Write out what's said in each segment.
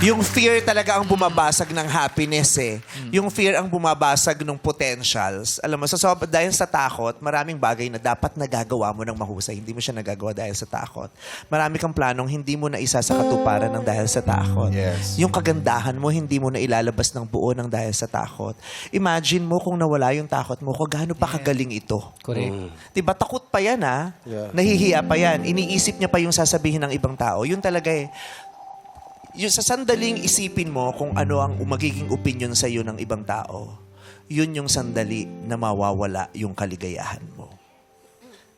Yung fear talaga ang bumabasag ng happiness eh. Yung fear ang bumabasag ng potentials. Alam mo, dahil sa takot, maraming bagay na dapat nagagawa mo ng mahusay. Hindi mo siya nagagawa dahil sa takot. Marami kang planong hindi mo na isa sa katuparan ng dahil sa takot. Yes. Yung kagandahan mo, hindi mo na ilalabas ng buo ng dahil sa takot. Imagine mo kung nawala yung takot mo, kung gaano pa kagaling ito. Correct. Diba, takot pa yan ha? Yeah. Nahihiya pa yan. Iniisip niya pa yung sasabihin ng ibang tao. Yun talaga eh. Yung sa sandaling isipin mo kung ano ang magiging opinion sa iyo ng ibang tao, yun yung sandali na mawawala yung kaligayahan mo.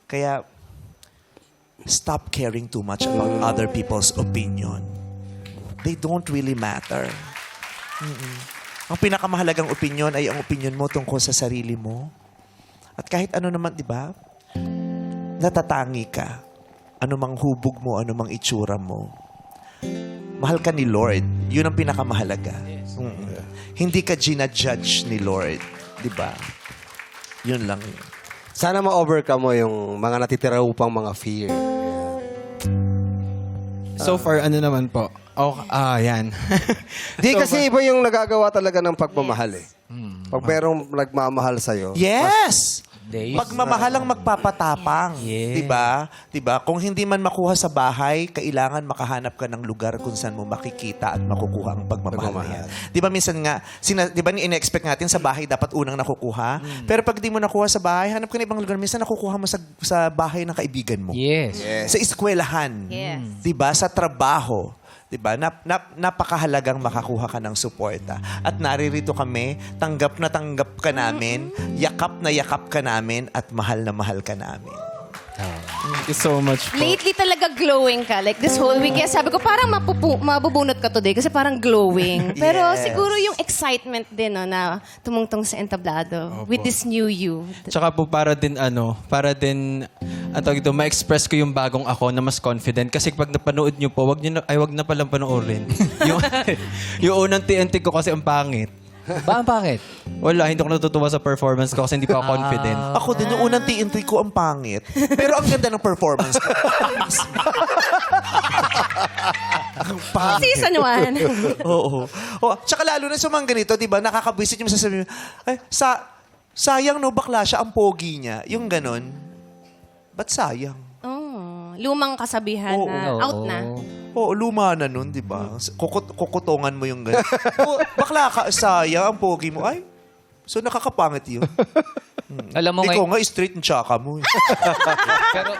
Kaya, stop caring too much about other people's opinion. They don't really matter. Ang pinakamahalagang opinion ay ang opinion mo tungkol sa sarili mo. At kahit ano naman, di ba? Natatangi ka. Ano mang hubog mo, ano mang itsura mo. Mahal ka ni Lord. Yun ang pinakamahalaga. Hindi ka ginajudge ni Lord. Di ba? Yun lang yun. Sana ma-overcome mo yung mga natitira upang mga fear. So far, ano naman po? Yan. Di kasi iba yung nagagawa talaga ng pagmamahal eh. Pag merong nagmamahal sa'yo. Yes! Days. Pagmamahal ang magpapatapang. Yeah. Diba? Diba? Kung hindi man makuha sa bahay, kailangan makahanap ka ng lugar kung saan mo makikita at makukuha ang pagmamahal na yan. Diba minsan nga, diba ina-expect natin sa bahay dapat unang nakukuha? Pero pag di mo nakuha sa bahay, hanap ka ng ibang lugar. Minsan nakukuha mo sa bahay ng kaibigan mo. Yes. Sa eskwelahan. Yes. Diba? Sa trabaho. Diba? Napakahalagang makakuha ka ng suporta. At naririto kami, tanggap na tanggap ka namin, yakap na yakap ka namin, at mahal na mahal ka namin. Thank you so much po. Lately talaga glowing ka. Like this whole week, kaya sabi ko parang mabubunot ka today kasi parang glowing. Pero Yes. siguro yung excitement din no, na tumungtong sa entablado with this new you. Tsaka po para din ma-express ko yung bagong ako na mas confident. Kasi pag napanood nyo po, wag na palang panoorin. yung unang TNT ko kasi ang pangit. Bakit? Wala, hindi ako natutuwa sa performance ko kasi hindi pa ako confident. Ako din, yung unang TNT ko ang pangit. Pero ang ganda ng performance ko. Ang pangit. Season 1. Oo. Tsaka lalo na sa mga ganito, di ba, nakakabwisit yung sasabihin, ay, sayang no, bakla siya, ang pogi niya. Yung ganon. Ba't sayang? Oh, lumang kasabihan Oo. na out na. Oo, luma na nun, di ba? Kukutungan mo yung gano'n. Bakla ka, sayang, ang pogi mo. Ay, so nakakapangit yun. Alam mo Ikaw ngayon, nga, straight ang tsaka mo. Eh. pero